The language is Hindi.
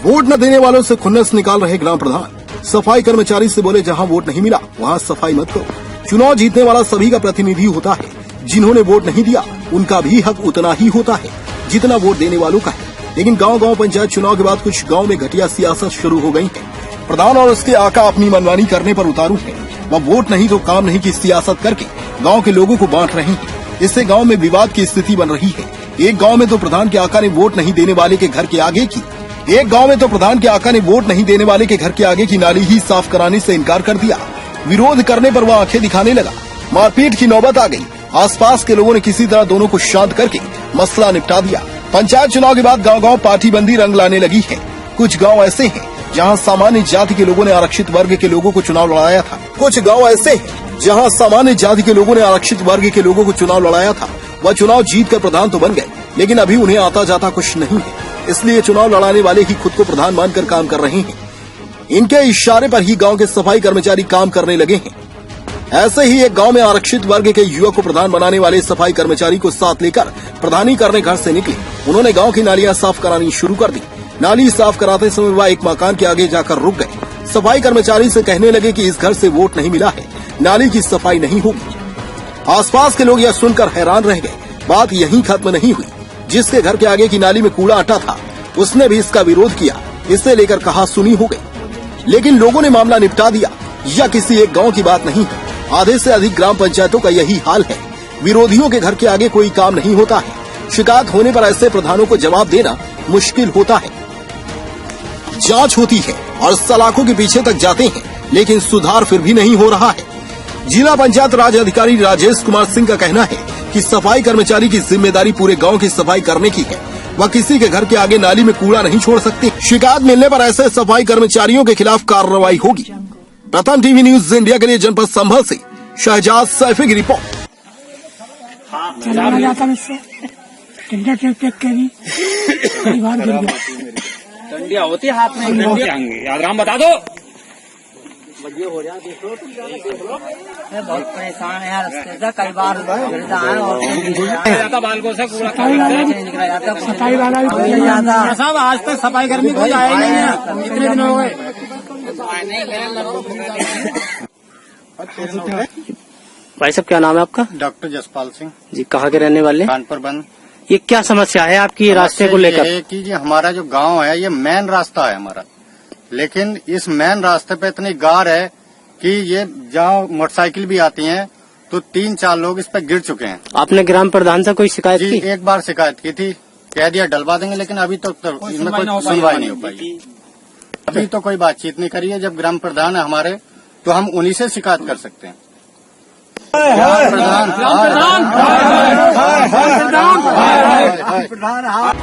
वोट न देने वालों से खुन्नस निकाल रहे ग्राम प्रधान। सफाई कर्मचारी से बोले जहां वोट नहीं मिला वहां सफाई मत करो। चुनाव जीतने वाला सभी का प्रतिनिधि होता है, जिन्होंने वोट नहीं दिया उनका भी हक उतना ही होता है जितना वोट देने वालों का है। लेकिन गांव-गांव पंचायत चुनाव के बाद कुछ गांव में घटिया सियासत शुरू हो गई है। प्रधान और उसके आका अपनी मनमानी करने पर उतारू है। वह वोट नहीं तो काम नहीं की सियासत करके गांव के लोगों को बांट रहे हैं। इससे गांव में विवाद की स्थिति बन रही है। एक गांव में तो प्रधान के आका ने वोट नहीं देने वाले के घर के आगे की नाली ही साफ कराने से इनकार कर दिया। विरोध करने पर वह आंखें दिखाने लगा। मारपीट की नौबत आ गई। आसपास के लोगों ने किसी तरह दोनों को शांत करके मसला निपटा दिया। पंचायत चुनाव के बाद गांव-गांव पार्टीबंदी रंग लाने लगी है। कुछ गांव ऐसे हैं जहां सामान्य जाति के लोगों ने आरक्षित वर्ग के लोगों को चुनाव लड़ाया था। वह चुनाव जीतकर प्रधान तो बन गए, लेकिन अभी उन्हें आता जाता कुछ नहीं है। इसलिए चुनाव लड़ाने वाले ही खुद को प्रधान मानकर काम कर रहे हैं। इनके इशारे पर ही गांव के सफाई कर्मचारी काम करने लगे हैं। ऐसे ही एक गांव में आरक्षित वर्ग के युवक को प्रधान बनाने वाले सफाई कर्मचारी को साथ लेकर प्रधानी करने घर से निकले। उन्होंने गांव की नालियां साफ करानी शुरू कर दी। नाली साफ कराते समय वह एक मकान के आगे जाकर रुक गए। सफाई कर्मचारी से कहने लगे कि इस घर से वोट नहीं मिला है, नाली की सफाई नहीं होगी। आसपास के लोग यह सुनकर हैरान रह गए। बात यहीं खत्म नहीं हुई। जिसके घर के आगे की नाली में कूड़ा अटा था, उसने भी इसका विरोध किया। इससे लेकर कहासुनी हो गई, लेकिन लोगों ने मामला निपटा दिया। यह किसी एक गांव की बात नहीं है, आधे से अधिक ग्राम पंचायतों का यही हाल है। विरोधियों के घर के आगे कोई काम नहीं होता है। शिकायत होने पर ऐसे प्रधानों को जवाब देना मुश्किल होता है। जांच होती है और सलाखों के पीछे तक जाते हैं, लेकिन सुधार फिर भी नहीं हो रहा है। जिला पंचायत राज अधिकारी राजेश कुमार सिंह का कहना है कि सफाई कर्मचारी की जिम्मेदारी पूरे गांव की सफाई करने की है। वह किसी के घर के आगे नाली में कूड़ा नहीं छोड़ सकते। शिकायत मिलने पर ऐसे सफाई कर्मचारियों के खिलाफ कार्रवाई होगी। प्रथम टीवी न्यूज इंडिया के लिए जनपद संभल से शहजाद सैफी की रिपोर्ट। डंडिया होती हाथ में, आराम बता दो। बहुत परेशान है रास्ते से, कई बार गिर जाए और बालकों से कूड़ा सफाई वाला भी जाता। सब आज तक सफाई कर्मी कोई आया नहीं है, कितने दिन हो गए। भाई साहब क्या नाम है आपका? डॉक्टर जसपाल सिंह जी। कहाँ के रहने वाले? कानपुर बंद। ये क्या समस्या है आपकी रास्ते को लेकर? ये है कि ये हमारा जो गांव है ये मेन रास्ता है हमारा, लेकिन इस मेन रास्ते पे इतनी गार है कि ये जहाँ मोटरसाइकिल भी आती हैं तो 3-4 लोग इस पे गिर चुके हैं। आपने ग्राम प्रधान से कोई शिकायत की? एक बार शिकायत की थी, कह दिया डलवा देंगे, लेकिन अभी तक तो इनमें कोई सुनवाई नहीं हो पाई। अभी तो कोई बातचीत नहीं करी है। जब ग्राम प्रधान है हमारे तो हम उन्हीं से शिकायत कर सकते हैं। प्रधान